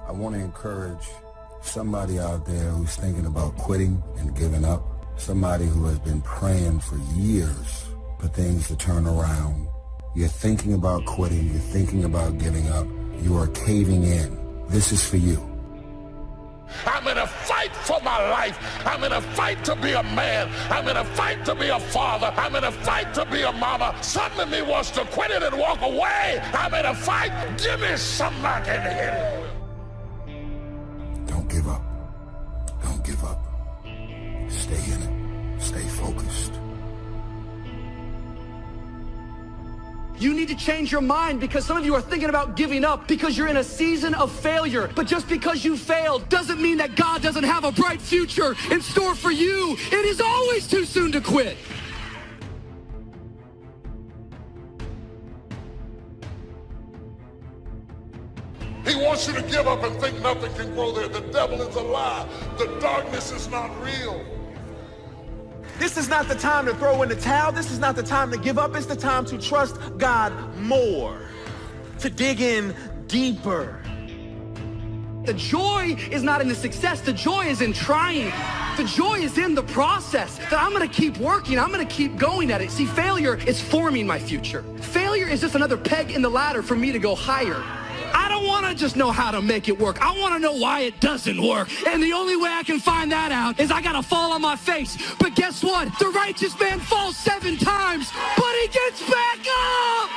I want to encourage somebody out there who's thinking about quitting and giving up, somebody who has been praying for years for things to turn around. You're thinking about quitting, you're thinking about giving up, you are caving in. This is for you. I'm in a fight for my life. I'm in a fight to be a man. I'm in a fight to be a father. I'm in a fight to be a mama. Some of me wants to quit it and walk away. I'm in a fight. Give me something I can hit. Don't give up. Don't give up. Stay in it. Stay focused. You need to change your mind because some of you are thinking about giving up because you're in a season of failure. But just because you failed doesn't mean that God doesn't have a bright future in store for you. It is always too soon to quit. He wants you to give up and think nothing can grow there. The devil is a lie. The darkness is not real. This is not the time to throw in the towel. This is not the time to give up. It's the time to trust God more, to dig in deeper. The joy is not in the success. The joy is in trying. The joy is in the process, that I'm going to keep working. I'm going to keep going at it. See, failure is forming my future. Failure is just another peg in the ladder for me to go higher. I don't want to just know how to make it work. I want to know why it doesn't work. And the only way I can find that out is I got to fall on my face. But guess what? The righteous man falls 7 times, but he gets back up.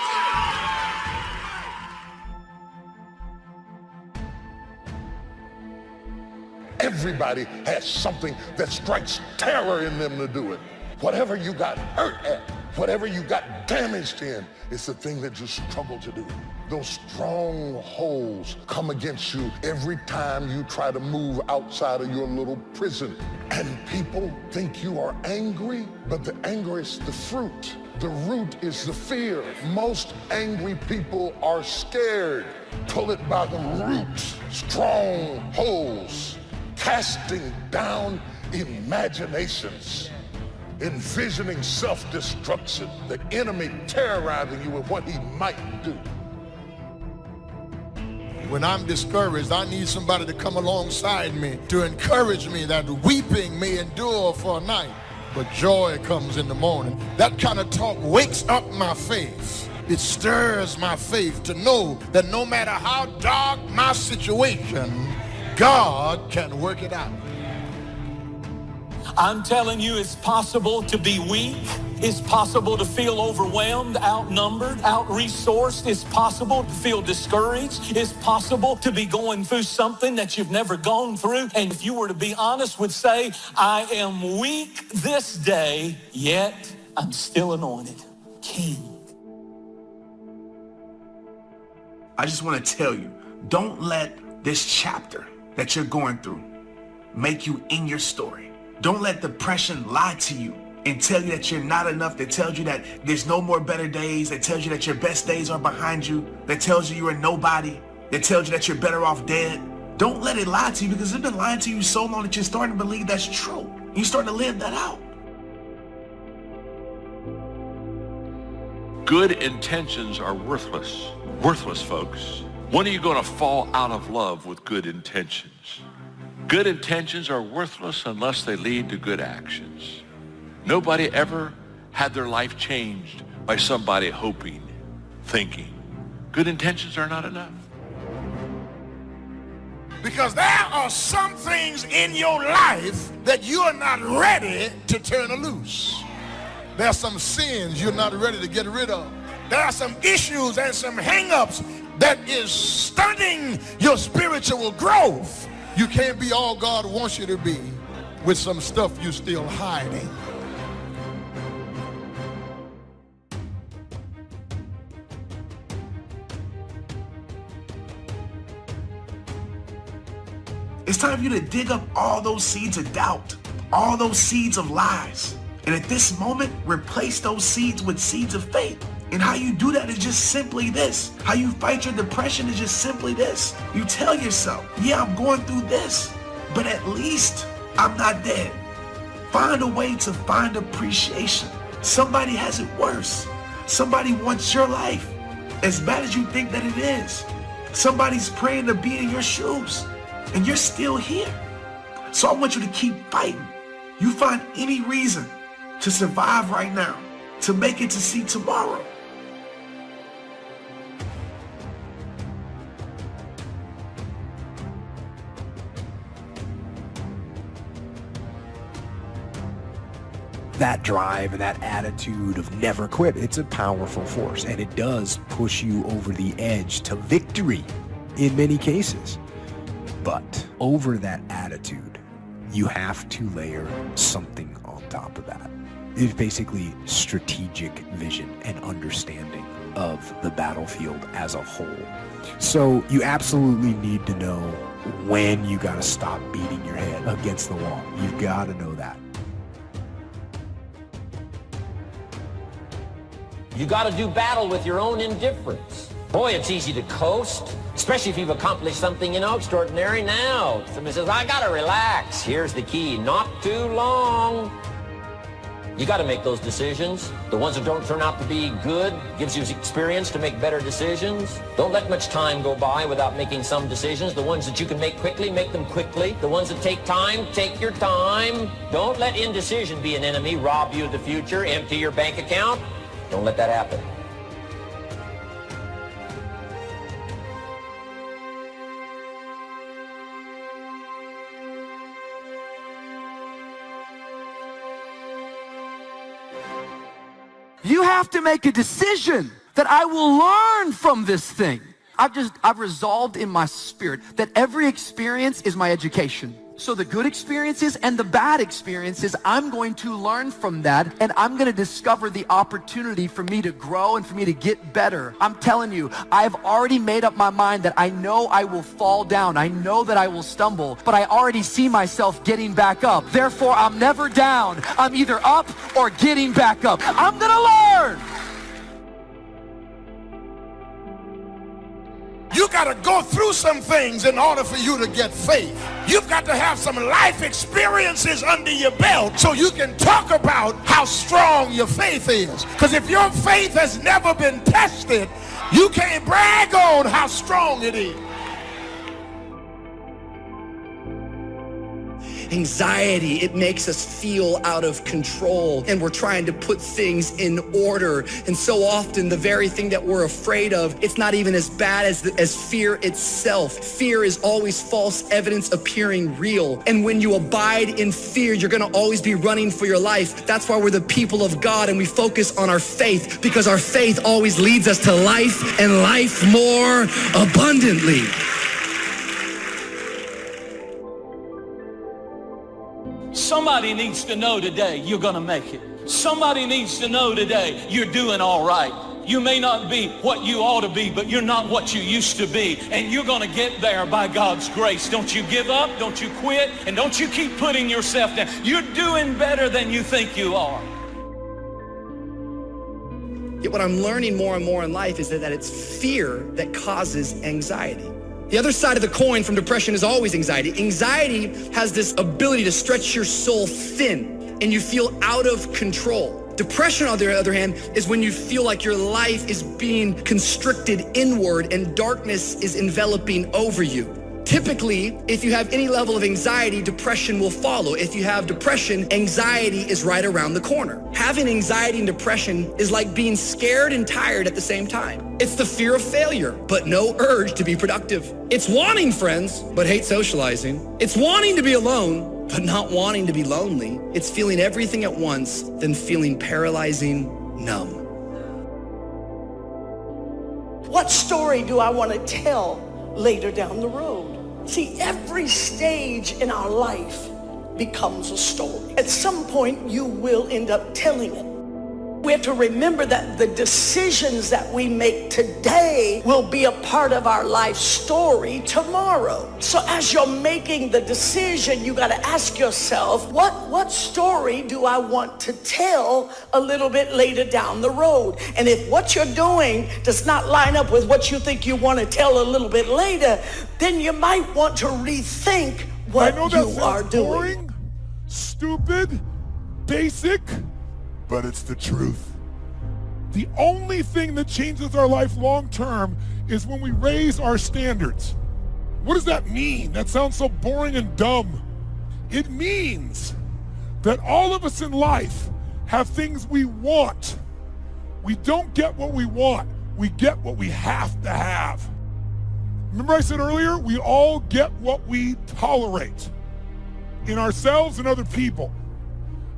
Everybody has something that strikes terror in them to do it. Whatever you got hurt at, whatever you got damaged in, it's the thing that you struggle to do. Those strongholds come against you every time you try to move outside of your little prison. And people think you are angry, but the anger is the fruit. The root is the fear. Most angry people are scared. Pull it by the root. Strongholds, casting down imaginations, envisioning self-destruction, the enemy terrorizing you with what he might do. When I'm discouraged, I need somebody to come alongside me to encourage me that weeping may endure for a night, but joy comes in the morning. That kind of talk wakes up my faith. It stirs my faith to know that no matter how dark my situation, God can work it out. I'm telling you, it's possible to be weak. It's possible to feel overwhelmed, outnumbered, out-resourced. It's possible to feel discouraged. It's possible to be going through something that you've never gone through. And if you were to be honest, would say, I am weak this day, yet I'm still anointed king. I just want to tell you, don't let this chapter that you're going through make you in your story. Don't let depression lie to you and tell you that you're not enough, that tells you that there's no more better days, that tells you that your best days are behind you, that tells you you're a nobody, that tells you that you're better off dead. Don't let it lie to you, because it's been lying to you so long that you're starting to believe that's true. You're starting to live that out. Good intentions are worthless. Worthless, folks. When are you going to fall out of love with good intentions? Good intentions are worthless unless they lead to good actions. Nobody ever had their life changed by somebody hoping, thinking. Good intentions are not enough. Because there are some things in your life that you are not ready to turn loose. There are some sins you're not ready to get rid of. There are some issues and some hang-ups that is stunting your spiritual growth. You can't be all God wants you to be with some stuff you're still hiding. It's time for you to dig up all those seeds of doubt, all those seeds of lies. And at this moment, replace those seeds with seeds of faith. And how you do that is just simply this. How you fight your depression is just simply this. You tell yourself, yeah, I'm going through this, but at least I'm not dead. Find a way to find appreciation. Somebody has it worse. Somebody wants your life as bad as you think that it is. Somebody's praying to be in your shoes, and you're still here. So I want you to keep fighting. You find any reason to survive right now, to make it to see tomorrow. That drive and that attitude of never quit, it's a powerful force, and it does push you over the edge to victory in many cases. But over that attitude, you have to layer something on top of that. It's basically strategic vision and understanding of the battlefield as a whole. So you absolutely need to know when you got to stop beating your head against the wall. You've got to know that. You got to do battle with your own indifference. Boy, it's easy to coast, especially if you've accomplished something, extraordinary. Now, somebody says, I got to relax. Here's the key, not too long. You got to make those decisions. The ones that don't turn out to be good gives you experience to make better decisions. Don't let much time go by without making some decisions. The ones that you can make quickly, make them quickly. The ones that take time, take your time. Don't let indecision be an enemy, rob you of the future, empty your bank account. Don't let that happen. You have to make a decision that I will learn from this thing. I've resolved in my spirit that every experience is my education. So the good experiences and the bad experiences, I'm going to learn from that, and I'm going to discover the opportunity for me to grow and for me to get better. I'm telling you, I've already made up my mind that I know I will fall down. I know that I will stumble, but I already see myself getting back up. Therefore, I'm never down. I'm either up or getting back up. I'm going to learn. You got to go through some things in order for you to get faith. You've got to have some life experiences under your belt so you can talk about how strong your faith is. Because if your faith has never been tested, you can't brag on how strong it is. Anxiety, it makes us feel out of control, and we're trying to put things in order. And so often the very thing that we're afraid of, it's not even as bad as fear itself. Fear is always false evidence appearing real. And when you abide in fear, you're gonna always be running for your life. That's why we're the people of God, and we focus on our faith, because our faith always leads us to life, and life more abundantly. Somebody needs to know today you're going to make it. Somebody needs to know today you're doing all right. You may not be what you ought to be, but you're not what you used to be. And you're going to get there by God's grace. Don't you give up, don't you quit, and don't you keep putting yourself down. You're doing better than you think you are. Yet what I'm learning more and more in life is that it's fear that causes anxiety. The other side of the coin from depression is always anxiety. Anxiety has this ability to stretch your soul thin, and you feel out of control. Depression, on the other hand, is when you feel like your life is being constricted inward and darkness is enveloping over you. Typically, if you have any level of anxiety, depression will follow. If you have depression, anxiety is right around the corner. Having anxiety and depression is like being scared and tired at the same time. It's the fear of failure, but no urge to be productive. It's wanting friends, but hate socializing. It's wanting to be alone, but not wanting to be lonely. It's feeling everything at once, then feeling paralyzing numb. What story do I want to tell later down the road? See, every stage in our life becomes a story. At some point, you will end up telling it. We have to remember that the decisions that we make today will be a part of our life story tomorrow. So as you're making the decision, you got to ask yourself, what story do I want to tell a little bit later down the road? And if what you're doing does not line up with what you think you want to tell a little bit later, then you might want to rethink what you are doing. Boring, stupid, basic, but it's the truth. The only thing that changes our life long term is when we raise our standards. What does that mean? That sounds so boring and dumb. It means that all of us in life have things we want. We don't get what we want. We get what we have to have. Remember I said earlier, we all get what we tolerate in ourselves and other people.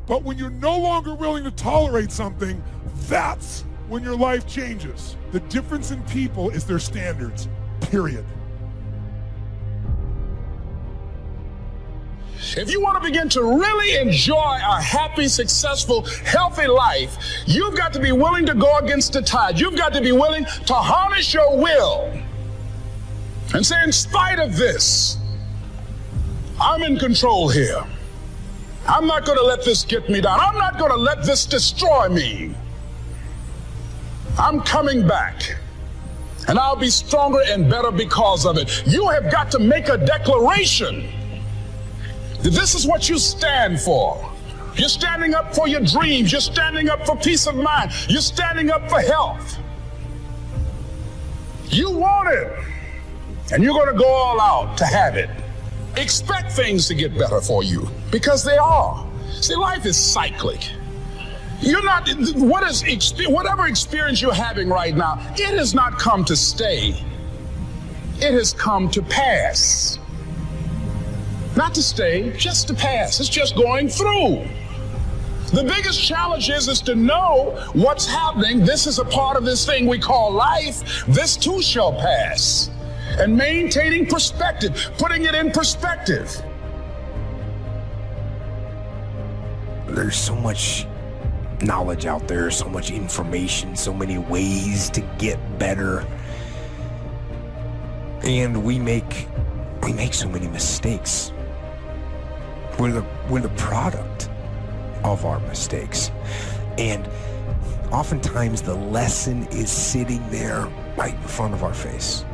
But when you're no longer willing to tolerate something, that's when your life changes. The difference in people is their standards, period. If you want to begin to really enjoy a happy, successful, healthy life, you've got to be willing to go against the tide. You've got to be willing to harness your will and say, in spite of this, I'm in control here. I'm not going to let this get me down. I'm not going to let this destroy me. I'm coming back, and I'll be stronger and better because of it. You have got to make a declaration. This is what you stand for. You're standing up for your dreams. You're standing up for peace of mind. You're standing up for health. You want it, and you're going to go all out to have it. Expect things to get better for you, because they are. See, life is cyclic. You're not, whatever experience you're having right now, it has not come to stay. It has come to pass. Not to stay, just to pass. It's just going through. The biggest challenge is to know what's happening. This is a part of this thing we call life. This too shall pass. And maintaining perspective, putting it in perspective. There's so much knowledge out there, so much information, so many ways to get better. And we make so many mistakes. We're the product of our mistakes. And oftentimes the lesson is sitting there right in front of our face.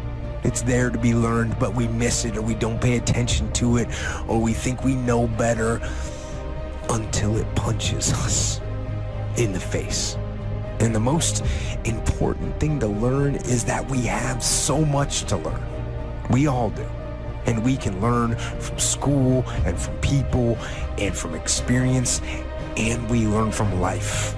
It's there to be learned, but we miss it, or we don't pay attention to it, or we think we know better until it punches us in the face. And the most important thing to learn is that we have so much to learn. We all do. And we can learn from school and from people and from experience, and we learn from life.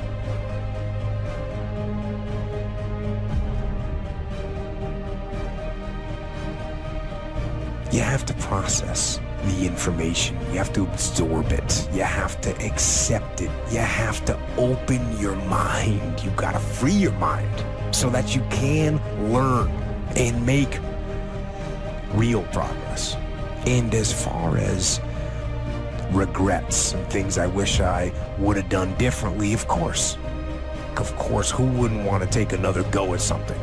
You have to process the information. You have to absorb it. You have to accept it. You have to open your mind. You gotta free your mind so that you can learn and make real progress. And as far as regrets and things I wish I would have done differently, of course, who wouldn't want to take another go at something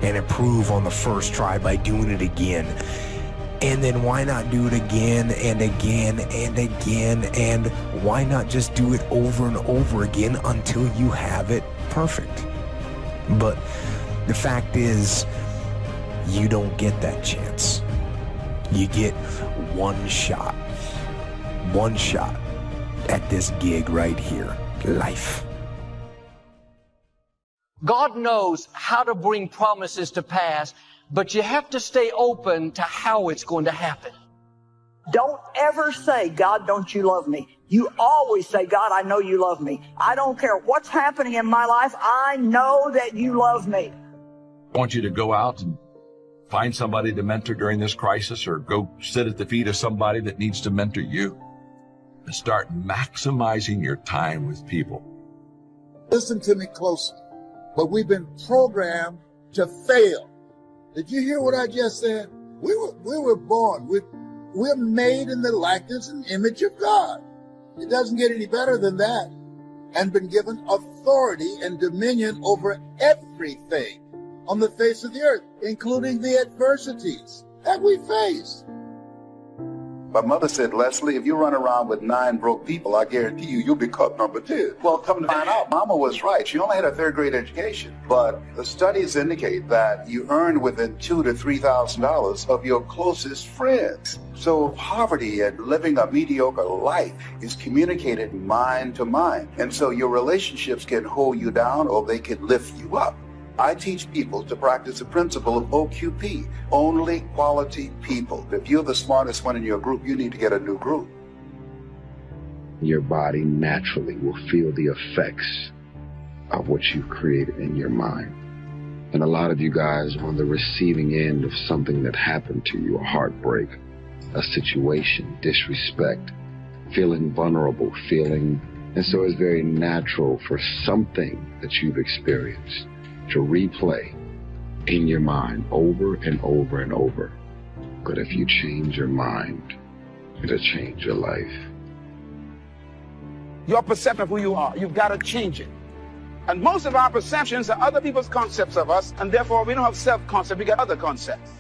and improve on the first try by doing it again? And then why not do it again and again and again? And why not just do it over and over again until you have it perfect? But the fact is, you don't get that chance. You get one shot at this gig right here, life. God knows how to bring promises to pass, but you have to stay open to how it's going to happen. Don't ever say, God, don't you love me? You always say, God, I know you love me. I don't care what's happening in my life. I know that you love me. I want you to go out and find somebody to mentor during this crisis, or go sit at the feet of somebody that needs to mentor you, and start maximizing your time with people. Listen to me closely. But we've been programmed to fail. Did you hear what I just said? We were born. We're made in the likeness and image of God. It doesn't get any better than that. And been given authority and dominion over everything on the face of the earth, including the adversities that we face. My mother said, Leslie, if you run around with 9 broke people, I guarantee you'll be caught number 10. Well, come to find out, Mama was right. She only had a 3rd grade education. But the studies indicate that you earn within $2,000 to $3,000 of your closest friends. So poverty and living a mediocre life is communicated mind to mind. And so your relationships can hold you down, or they can lift you up. I teach people to practice the principle of OQP, only quality people. If you're the smartest one in your group, you need to get a new group. Your body naturally will feel the effects of what you've created in your mind. And a lot of you guys are on the receiving end of something that happened to you, a heartbreak, a situation, disrespect, feeling vulnerable, and so it's very natural for something that you've experienced to replay in your mind over and over and over. But if you change your mind, it'll change your life. Your perception of who you are, you've got to change it. And most of our perceptions are other people's concepts of us, and therefore we don't have self-concept, we got other concepts.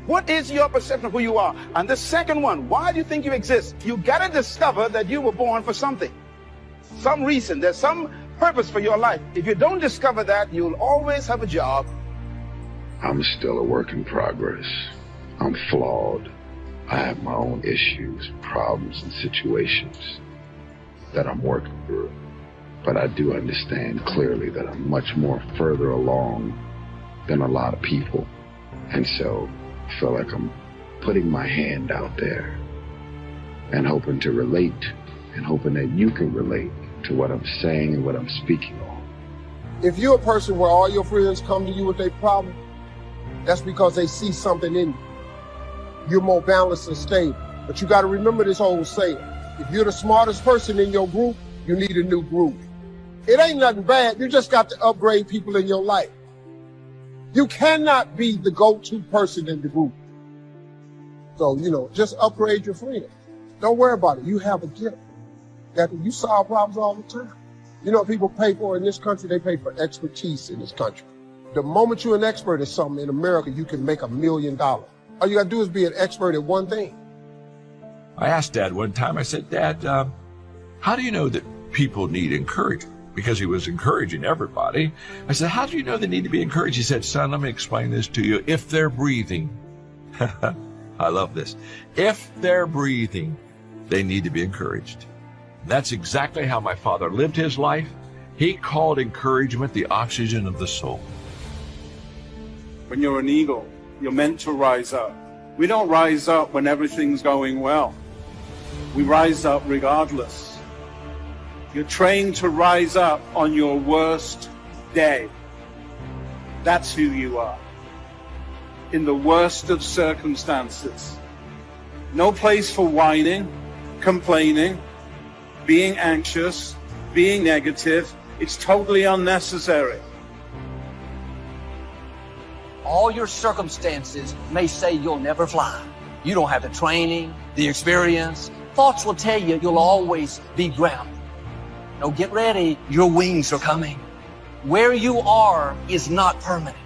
What is your perception of who you are? And the second one, why do you think you exist? You got to discover that you were born for something. Some reason, there's some purpose for your life. If you don't discover that, you'll always have a job. I'm still a work in progress. I'm flawed. I have my own issues, problems, and situations that I'm working through. But I do understand clearly that I'm much more further along than a lot of people. And so I feel like I'm putting my hand out there and hoping to relate and hoping that you can relate to what I'm saying and what I'm speaking on. If you're a person where all your friends come to you with their problem, that's because they see something in you. You're more balanced and stable. But you got to remember this whole saying. If you're the smartest person in your group, you need a new group. It ain't nothing bad. You just got to upgrade people in your life. You cannot be the go-to person in the group. So, just upgrade your friends. Don't worry about it. You have a gift. That you solve problems all the time. You know what people pay for in this country? They pay for expertise in this country. The moment you're an expert at something in America, you can make $1 million. All you got to do is be an expert at one thing. I asked Dad one time, I said, Dad, how do you know that people need encouragement? Because he was encouraging everybody. I said, how do you know they need to be encouraged? He said, son, let me explain this to you. If they're breathing, I love this. If they're breathing, they need to be encouraged. That's exactly how my father lived his life. He called encouragement the oxygen of the soul. When you're an eagle, you're meant to rise up. We don't rise up when everything's going well. We rise up regardless. You're trained to rise up on your worst day. That's who you are. In the worst of circumstances. No place for whining, complaining, being anxious, being negative. It's totally unnecessary. All your circumstances may say you'll never fly. You don't have the training, the experience. Thoughts will tell you you'll always be grounded. No, get ready. Your wings are coming. Where you are is not permanent.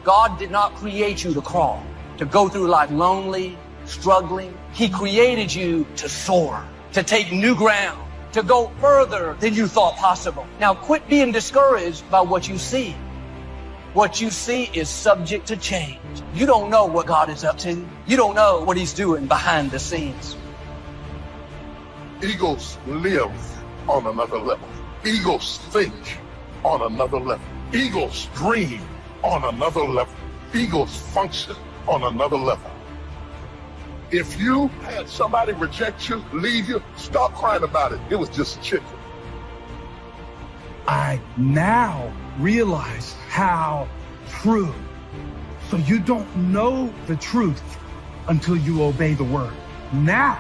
God did not create you to crawl, to go through life lonely, struggling. He created you to soar, to take new ground, to go further than you thought possible. Now quit being discouraged by what you see. What you see is subject to change. You don't know what God is up to. You don't know what He's doing behind the scenes. Eagles live on another level. Eagles think on another level. Eagles dream on another level. Eagles function on another level. If you had somebody reject you, leave you, stop crying about it. It was just a chicken. I now realize how true. So you don't know the truth until you obey the word. Now,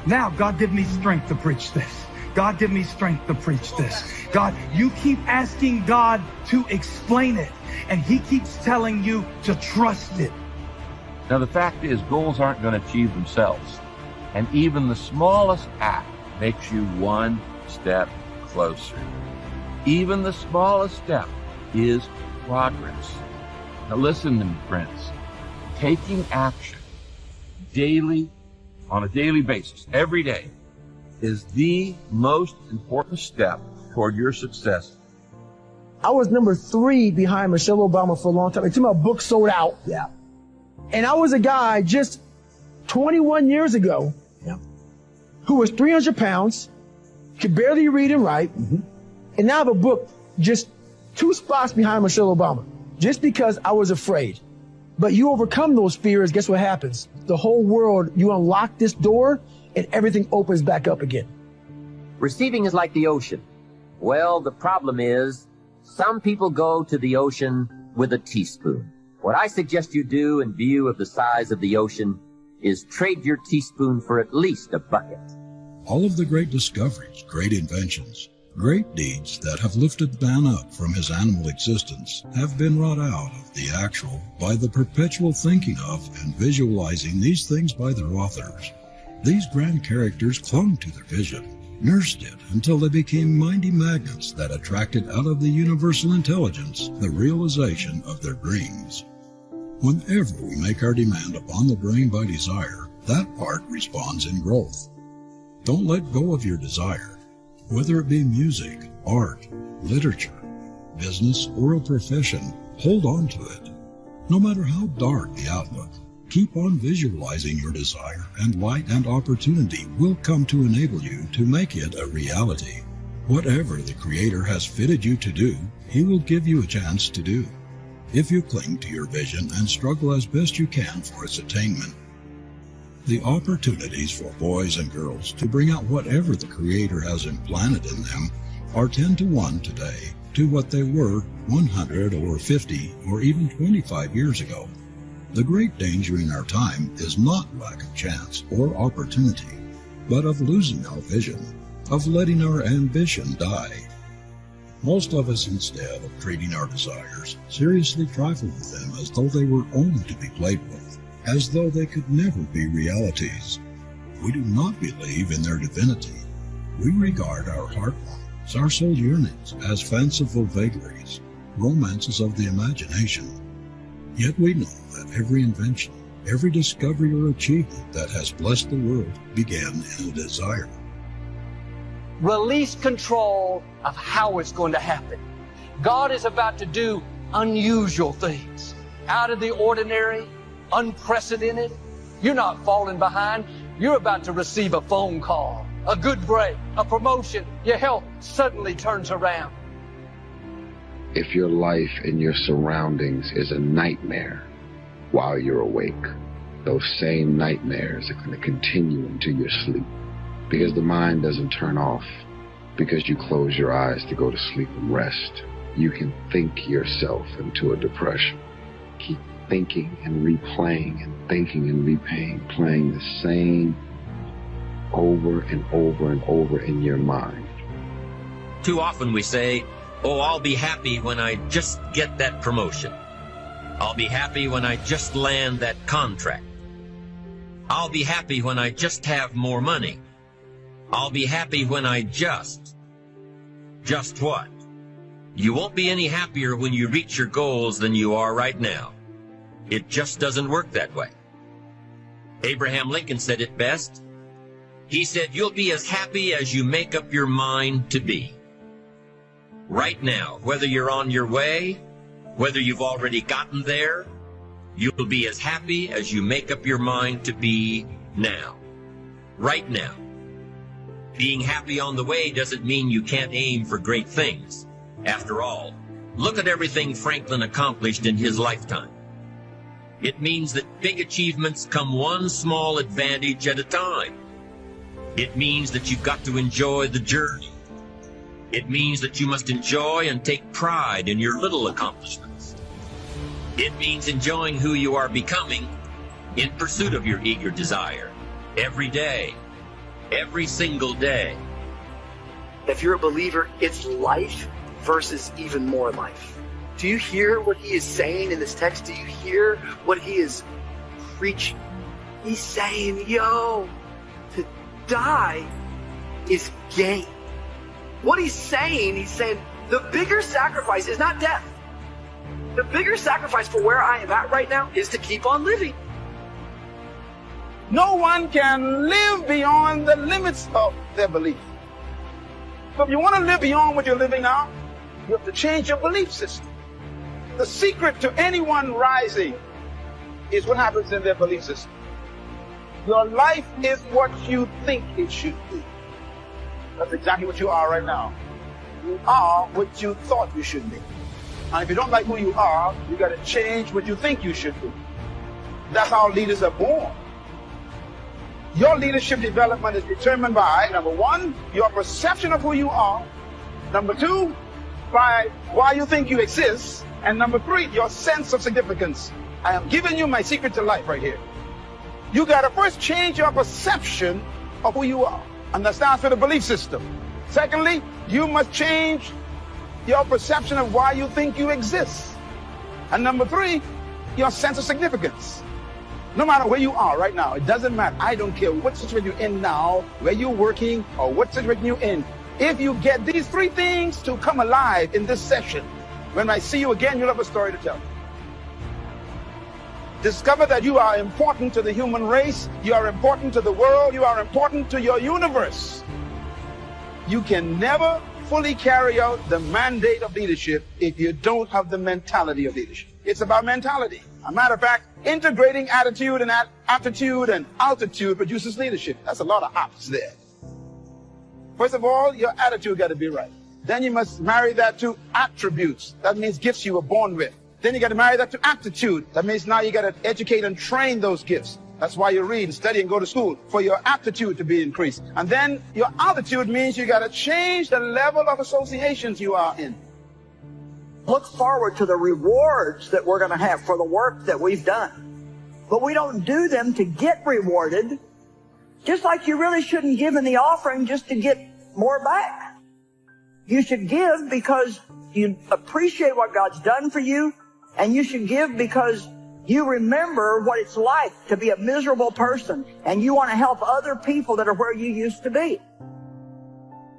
God, give me strength to preach this. God, give me strength to preach this. God, you keep asking God to explain it, and He keeps telling you to trust it. Now, the fact is, goals aren't going to achieve themselves. And even the smallest act makes you one step closer. Even the smallest step is progress. Now, listen to me, friends. Taking action daily, on a daily basis, every day, is the most important step toward your success. I was number 3 behind Michelle Obama for a long time until my book sold out. Yeah. And I was a guy just 21 years ago who was 300 pounds, could barely read and write, and now I have a book just 2 spots behind Michelle Obama, just because I was afraid. But you overcome those fears, guess what happens? The whole world, you unlock this door and everything opens back up again. Receiving is like the ocean. Well, the problem is, some people go to the ocean with a teaspoon. What I suggest you do in view of the size of the ocean is trade your teaspoon for at least a bucket. All of the great discoveries, great inventions, great deeds that have lifted man up from his animal existence have been wrought out of the actual by the perpetual thinking of and visualizing these things by their authors. These grand characters clung to their vision, nursed it until they became mighty magnets that attracted out of the universal intelligence the realization of their dreams. Whenever we make our demand upon the brain by desire, that part responds in growth. Don't let go of your desire. Whether it be music, art, literature, business, or a profession, hold on to it. No matter how dark the outlook, keep on visualizing your desire, and light and opportunity will come to enable you to make it a reality. Whatever the Creator has fitted you to do, He will give you a chance to do, if you cling to your vision and struggle as best you can for its attainment. The opportunities for boys and girls to bring out whatever the Creator has implanted in them are 10 to 1 today to what they were 100 or 50 or even 25 years ago. The great danger in our time is not lack of chance or opportunity, but of losing our vision, of letting our ambition die. Most of us, instead of treating our desires, seriously trifle with them as though they were only to be played with, as though they could never be realities. We do not believe in their divinity. We regard our heart longings, our soul yearnings, as fanciful vagaries, romances of the imagination. Yet we know that every invention, every discovery or achievement that has blessed the world began in a desire. Release control of how it's going to happen. God is about to do unusual things, out of the ordinary, unprecedented. You're not falling behind. You're about to receive a phone call, a good break, a promotion. Your health suddenly turns around. If your life and your surroundings is a nightmare while you're awake, those same nightmares are going to continue into your sleep, because the mind doesn't turn off because you close your eyes to go to sleep and rest. You can think yourself into a depression. Keep thinking and replaying and thinking and replaying, playing the same over and over and over in your mind. Too often we say, oh, I'll be happy when I just get that promotion. I'll be happy when I just land that contract. I'll be happy when I just have more money. I'll be happy when I just what? You won't be any happier when you reach your goals than you are right now. It just doesn't work that way. Abraham Lincoln said it best. He said, you'll be as happy as you make up your mind to be. Right now, whether you're on your way, whether you've already gotten there, you'll be as happy as you make up your mind to be now. Right now. Being happy on the way doesn't mean you can't aim for great things. After all, look at everything Franklin accomplished in his lifetime. It means that big achievements come one small advantage at a time. It means that you've got to enjoy the journey. It means that you must enjoy and take pride in your little accomplishments. It means enjoying who you are becoming in pursuit of your eager desire every day, every single day. If you're a believer, it's life versus even more life. Do you hear what he is saying in this text? Do you hear what he is preaching? He's saying, yo, to die is gain. What he's saying the bigger sacrifice is not death. The bigger sacrifice for where I am at right now is to keep on living. No one can live beyond the limits of their belief. So if you want to live beyond what you're living now, you have to change your belief system. The secret to anyone rising is what happens in their belief system. Your life is what you think it should be. That's exactly what you are right now. You are what you thought you should be. And if you don't like who you are, you got to change what you think you should do. That's how leaders are born. Your leadership development is determined by, number one, your perception of who you are. Number two, by why you think you exist. And number three, your sense of significance. I am giving you my secret to life right here. You got to first change your perception of who you are. And that stands for the belief system. Secondly, you must change your perception of why you think you exist. And number three, your sense of significance. No matter where you are right now, it doesn't matter. I don't care what situation you're in now, where you're working, or what situation you're in. If you get these three things to come alive in this session, when I see you again, you'll have a story to tell. Discover that you are important to the human race, you are important to the world, you are important to your universe. You can never fully carry out the mandate of leadership if you don't have the mentality of leadership. It's about mentality. As a matter of fact, integrating attitude and aptitude and altitude produces leadership. That's a lot of ops there. First of all, your attitude got to be right. Then you must marry that to attributes. That means gifts you were born with. Then you got to marry that to aptitude. That means now you got to educate and train those gifts. That's why you read and study and go to school, for your aptitude to be increased. And then your altitude means you got to change the level of associations you are in. Look forward to the rewards that we're going to have for the work that we've done. But we don't do them to get rewarded, just like you really shouldn't give in the offering just to get more back. You should give because you appreciate what God's done for you, and you should give because you remember what it's like to be a miserable person, and you want to help other people that are where you used to be.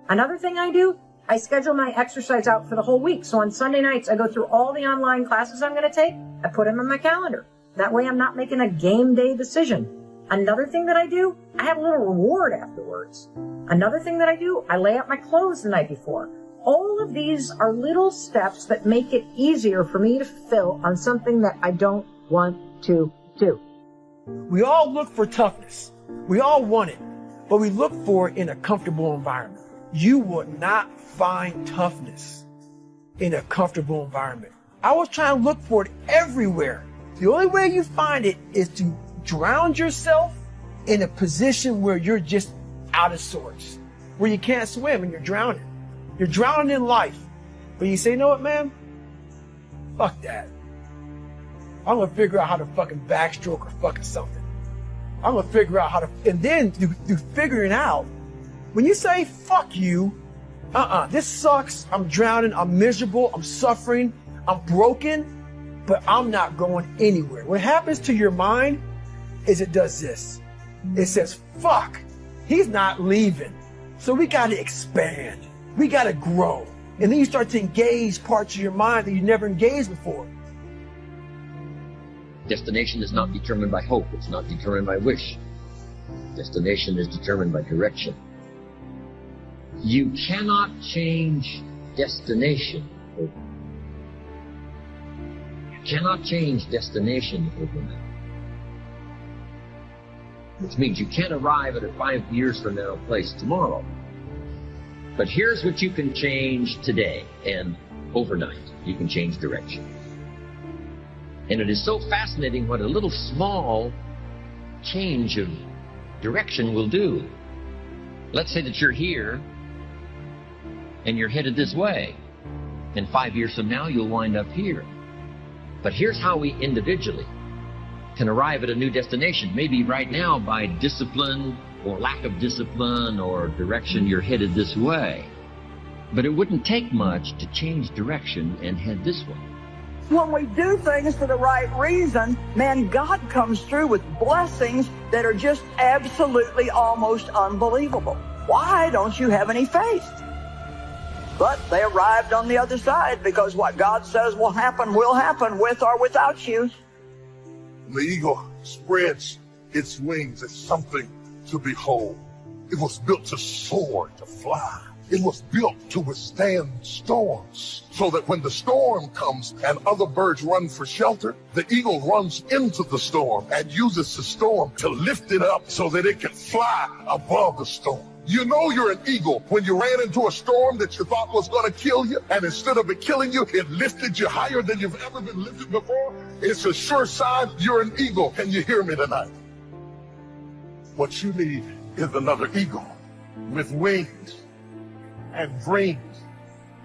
Another thing I do, I schedule my exercise out for the whole week. So on Sunday nights, I go through all the online classes I'm going to take. I put them in my calendar. That way I'm not making a game day decision. Another thing that I do, I have a little reward afterwards. Another thing that I do, I lay out my clothes the night before. All of these are little steps that make it easier for me to fulfill on something that I don't want to do. We all look for toughness. We all want it, but we look for it in a comfortable environment. You will not find toughness in a comfortable environment. I was trying to look for it everywhere. The only way you find it is to drown yourself in a position where you're just out of sorts, where you can't swim and you're drowning. You're drowning in life. But you say, you know what, man? Fuck that. I'm going to figure out how to fucking backstroke or fucking something. I'm going to figure out how to, and then through figuring out, when you say, fuck you, this sucks, I'm drowning, I'm miserable, I'm suffering, I'm broken, but I'm not going anywhere. What happens to your mind is it does this. It says, fuck, he's not leaving. So we got to expand. We got to grow. And then you start to engage parts of your mind that you never engaged before. Destination is not determined by hope. It's not determined by wish. Destination is determined by direction. You cannot change destination overnight. You cannot change destination overnight. Which means you can't arrive at a 5 years from now place tomorrow. But here's what you can change today and overnight. You can change direction. And it is so fascinating what a little small change of direction will do. Let's say that you're here and you're headed this way. And 5 years from now, you'll wind up here. But here's how we individually can arrive at a new destination. Maybe right now by discipline or lack of discipline or direction, you're headed this way. But it wouldn't take much to change direction and head this way. When we do things for the right reason, man, God comes through with blessings that are just absolutely almost unbelievable. Why don't you have any faith? But they arrived on the other side because what God says will happen with or without you. The eagle spreads its wings as something to behold. It was built to soar, to fly. It was built to withstand storms, so that when the storm comes and other birds run for shelter, the eagle runs into the storm and uses the storm to lift it up so that it can fly above the storm. You know you're an eagle when you ran into a storm that you thought was going to kill you, and instead of it killing you, it lifted you higher than you've ever been lifted before. It's a sure sign you're an eagle. Can you hear me tonight? What you need is another eagle with wings and dreams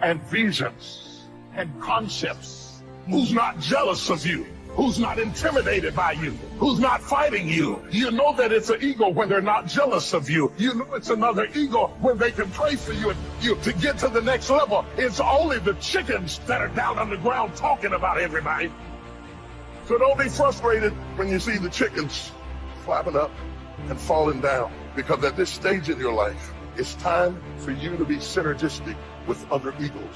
and visions and concepts, who's not jealous of you, who's not intimidated by you, who's not fighting you. You know that it's an eagle when they're not jealous of you. You know it's another eagle when they can pray for you to get to the next level. It's only the chickens that are down on the ground talking about everybody. So don't be frustrated when you see the chickens flapping up and falling down, because at this stage in your life, it's time for you to be synergistic with other eagles.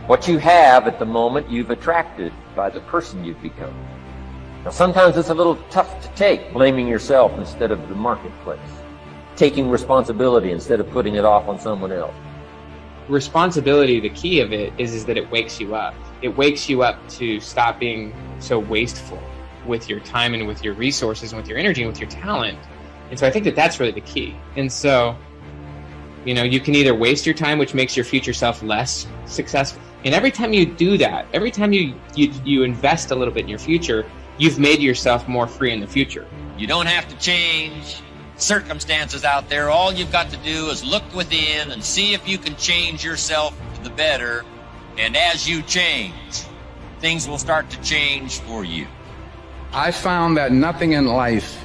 What you have at the moment, you've attracted by the person you've become. Now, sometimes it's a little tough to take, blaming yourself instead of the marketplace, taking responsibility instead of putting it off on someone else. Responsibility, the key of it is that it wakes you up. It wakes you up to stop being so wasteful with your time and with your resources and with your energy and with your talent. And so I think that that's really the key. And so, you know, you can either waste your time, which makes your future self less successful. And every time you do that, every time you invest a little bit in your future, you've made yourself more free in the future. You don't have to change circumstances out there. All you've got to do is look within and see if you can change yourself to the better. And as you change, things will start to change for you. I found that nothing in life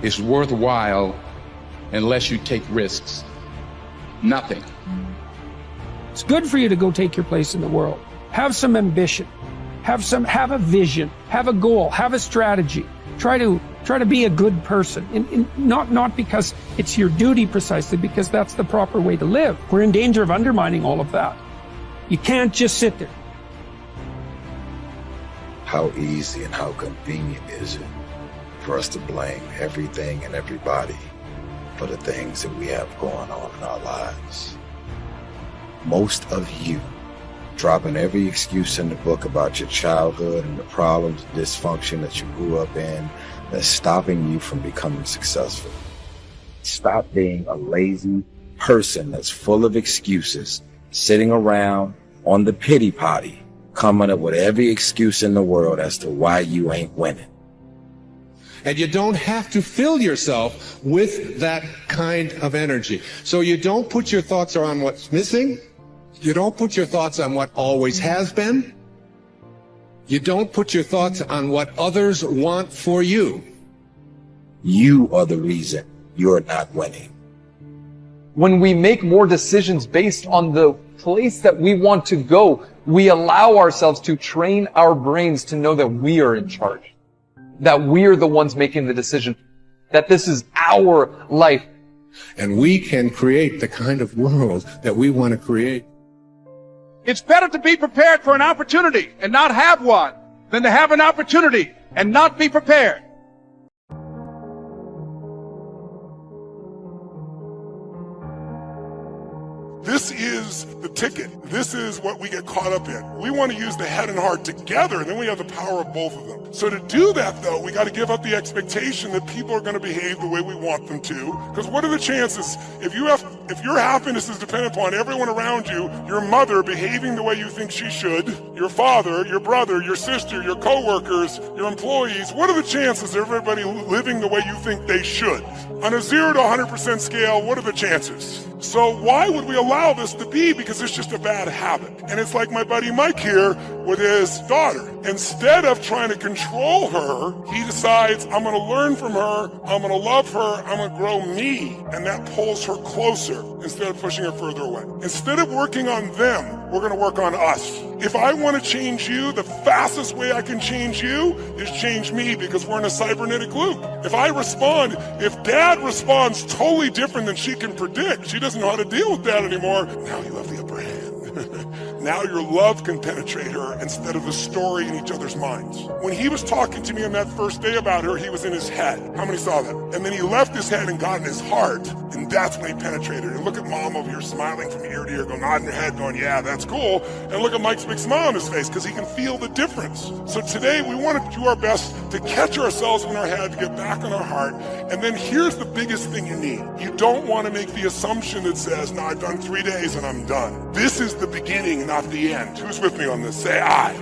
is worthwhile unless you take risks. Nothing. It's good for you to go take your place in the world. Have some ambition. Have a vision. Have a goal. Have a strategy. Try to be a good person. Not because it's your duty precisely, because that's the proper way to live. We're in danger of undermining all of that. You can't just sit there. How easy and how convenient is it for us to blame everything and everybody for the things that we have going on in our lives? Most of you dropping every excuse in the book about your childhood and the problems, dysfunction that you grew up in that's stopping you from becoming successful. Stop being a lazy person that's full of excuses, sitting around on the pity potty, coming up with every excuse in the world as to why you ain't winning. And you don't have to fill yourself with that kind of energy. So you don't put your thoughts on what's missing. You don't put your thoughts on what always has been. You don't put your thoughts on what others want for you. You are the reason you're not winning. When we make more decisions based on the place that we want to go, we allow ourselves to train our brains to know that we are in charge, that we are the ones making the decision, that this is our life. And we can create the kind of world that we want to create. It's better to be prepared for an opportunity and not have one than to have an opportunity and not be prepared. This is the ticket. This is what we get caught up in. We want to use the head and heart together, and then we have the power of both of them. So to do that, though, we got to give up the expectation that people are going to behave the way we want them to. Because what are the chances if your happiness is dependent upon everyone around you, your mother behaving the way you think she should, your father, your brother, your sister, your coworkers, your employees, what are the chances of everybody living the way you think they should? On a 0 to 100% scale, what are the chances? So why would we allow this to be? Because it's just a bad habit. And it's like my buddy Mike here with his daughter. Instead of trying to control her, he decides, I'm going to learn from her, I'm going to love her, I'm going to grow me. And that pulls her closer instead of pushing her further away. Instead of working on them, we're going to work on us. If I want to change you, the fastest way I can change you is change me, because we're in a cybernetic loop. If dad responds totally different than she can predict, she doesn't know how to deal with that anymore, now you have the upper hand. Now your love can penetrate her instead of the story in each other's minds. When he was talking to me on that first day about her, he was in his head. How many saw that? And then he left his head and got in his heart. And that's when he penetrated. And look at Mom over here smiling from ear to ear, going, nodding her head, going, yeah, that's cool. And look at Mike's big smile on his face, because he can feel the difference. So today we want to do our best to catch ourselves in our head, to get back on our heart. And then here's the biggest thing you need. You don't want to make the assumption that says, no, I've done 3 days and I'm done. This is the beginning, not the end. Who's with me on this? Say aye.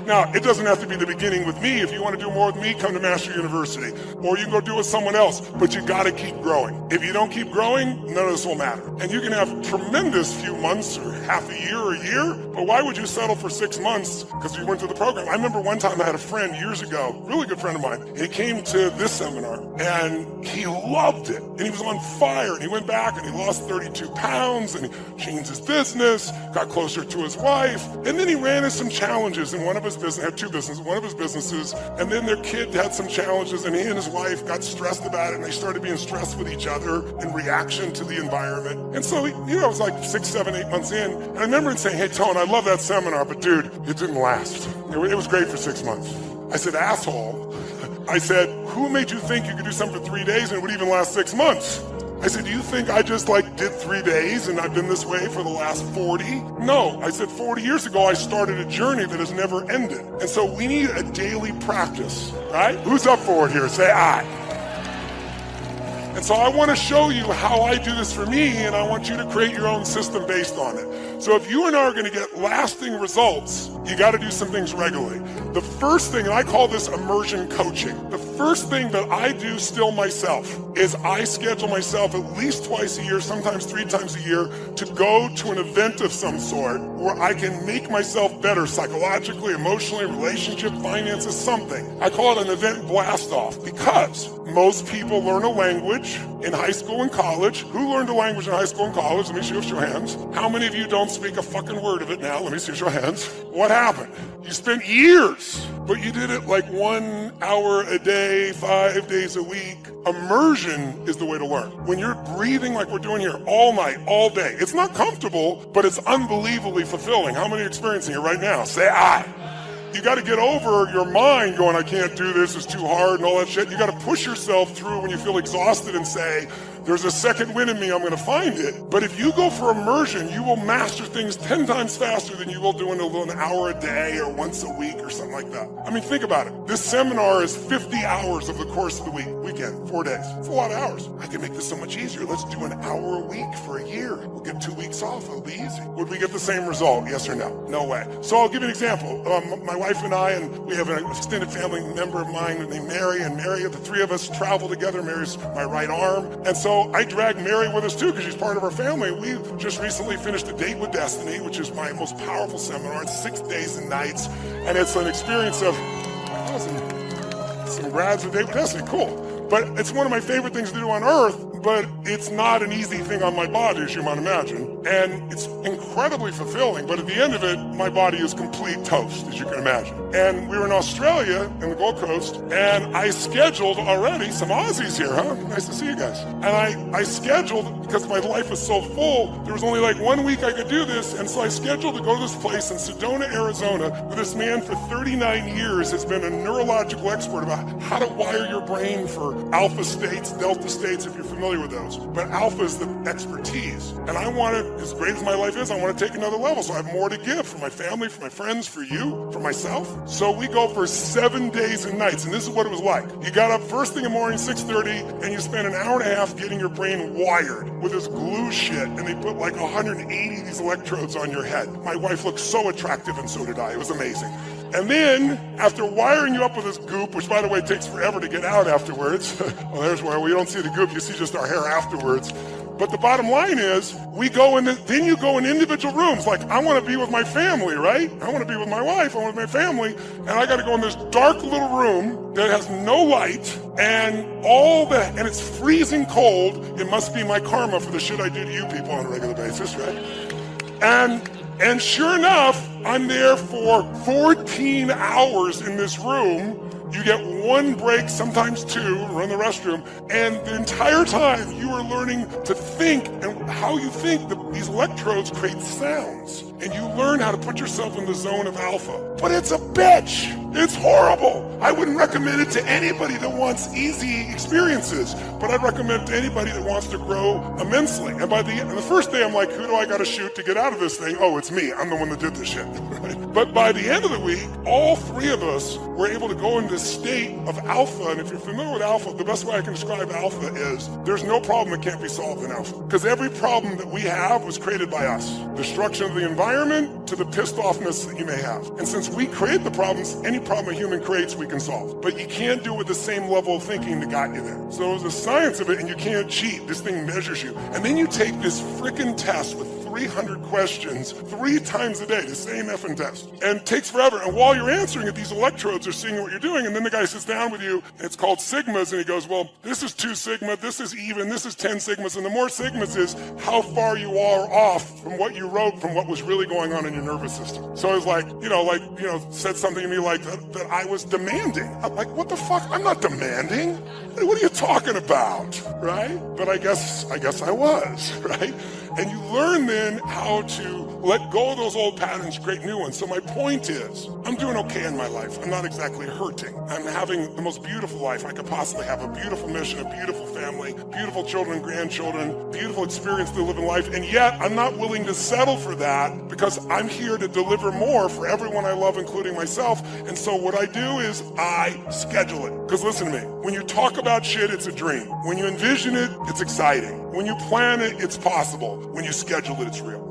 Now, it doesn't have to be the beginning with me. If you want to do more with me, come to Master University. Or you can go do it with someone else, but you got to keep growing. If you don't keep growing, none of this will matter. And you can have tremendous few months or half a year or a year, but why would you settle for 6 months because you went to the program? I remember one time I had a friend years ago, really good friend of mine, and he came to this seminar and he loved it. And he was on fire, and he went back and he lost 32 pounds and he changed his business, got closer to his wife, and then he ran into some challenges in one of his business, had 2 businesses, one of his businesses, and then their kid had some challenges, and he and his wife got stressed about it, and they started being stressed with each other in reaction to the environment. And so, it was like 6, 7, 8 months in, and I remember him saying, hey, Tone, I love that seminar, but dude, it didn't last. It was great for 6 months. I said, asshole. I said, who made you think you could do something for 3 days and it would even last 6 months? I said, do you think I just did 3 days and I've been this way for the last 40? No, I said 40 years ago I started a journey that has never ended. And so we need a daily practice, right? Who's up for it here? Say aye. And so I want to show you how I do this for me, and I want you to create your own system based on it. So if you and I are going to get lasting results, you got to do some things regularly. The first thing, and I call this immersion coaching, the first thing that I do still myself is I schedule myself at least twice a year, sometimes 3 times a year, to go to an event of some sort where I can make myself better psychologically, emotionally, relationship, finances, something. I call it an event blast off, because most people learn a language in high school and college. Who learned a language in high school and college? Let me see your hands. How many of you don't speak a fucking word of it now? Let me see your hands. What happened? You spent years, but you did it 1 hour a day, 5 days a week. Immersion is the way to learn. When you're breathing like we're doing here all night, all day, it's not comfortable, but it's unbelievably fulfilling. How many are experiencing it right now? Say aye. You got to get over your mind going, I can't do this, it's too hard and all that shit. You got to push yourself through when you feel exhausted and say, there's a second wind in me, I'm going to find it. But if you go for immersion, you will master things 10 times faster than you will doing an hour a day or once a week or something like that. I mean, think about it. This seminar is 50 hours of the course of the weekend, 4 days. It's a lot of hours. I can make this so much easier. Let's do an hour a week for a year. We'll get 2 weeks off. It'll be easy. Would we get the same result? Yes or no? No way. So I'll give you an example. My wife and I, and we have an extended family member of mine named Mary, and Mary, the 3 of us travel together. Mary's my right arm. And so I drag Mary with us too, because she's part of our family. We just recently finished A Date with Destiny, which is my most powerful seminar. It's 6 days and nights, and it's an experience of some grads of A Date with Destiny. Cool. But it's one of my favorite things to do on earth, but it's not an easy thing on my body, as you might imagine. And it's incredibly fulfilling, but at the end of it, my body is complete toast, as you can imagine. And we were in Australia, in the Gold Coast, and I scheduled already some Aussies here, huh? Nice to see you guys. And I scheduled, because my life was so full, there was only 1 week I could do this, and so I scheduled to go to this place in Sedona, Arizona, where this man for 39 years has been a neurological expert about how to wire your brain for alpha states, delta states, if you're familiar with those. But alpha is the expertise. And I want to, as great as my life is, I want to take another level. So I have more to give for my family, for my friends, for you, for myself. So we go for 7 days and nights. And this is what it was like. You got up first thing in the morning, 6:30, and you spent an hour and a half getting your brain wired with this glue shit. And they put 180 of these electrodes on your head. My wife looked so attractive, and so did I. It was amazing. And then, after wiring you up with this goop, which by the way takes forever to get out afterwards, well, there's where we don't see the goop, you see just our hair afterwards. But the bottom line is, then you go in individual rooms. I want to be with my family, right? I want to be with my wife, I want to be with my family, and I got to go in this dark little room that has no light, and it's freezing cold. It must be my karma for the shit I do to you people on a regular basis, right? And sure enough, I'm there for 14 hours in this room. You get 1 break, sometimes 2, run the restroom, and the entire time you are learning to think, and how you think, these electrodes create sounds. and you learn how to put yourself in the zone of alpha. But it's a bitch. It's horrible. I wouldn't recommend it to anybody that wants easy experiences, but I'd recommend it to anybody that wants to grow immensely. And by the first day, I'm like, who do I got to shoot to get out of this thing? Oh, it's me. I'm the one that did this shit. Right? But by the end of the week, all three of us were able to go into this state of alpha. And if you're familiar with alpha, the best way I can describe alpha is there's no problem that can't be solved in alpha. Because every problem that we have was created by us. Destruction of the environment to the pissed offness that you may have. And since we create the problems, any problem a human creates, we can solve. But you can't do it with the same level of thinking that got you there. So there's the science of it, and you can't cheat. This thing measures you. And then you take this freaking test with 300 questions 3 times a day, the same effing test. And it takes forever. And while you're answering it, these electrodes are seeing what you're doing. And then the guy sits down with you, and it's called sigmas, and he goes, well, this is 2 sigma, this is even, this is 10 sigmas. And the more sigmas is how far you are off from what you wrote, from what was really going on in your nervous system. So it's like, said something to me like that I was demanding. I'm like, what the fuck? I'm not demanding. What are you talking about? Right? But I guess I was, right? And you learn then how to let go of those old patterns, create new ones. So my point is, I'm doing okay in my life. I'm not exactly hurting. I'm having the most beautiful life I could possibly have. A beautiful mission, a beautiful family, beautiful children, grandchildren, beautiful experience to live in life. And yet I'm not willing to settle for that because I'm here to deliver more for everyone I love, including myself. And so what I do is I schedule it. Because listen to me, when you talk about shit, it's a dream. When you envision it, it's exciting. When you plan it, it's possible. When you schedule it, it's real.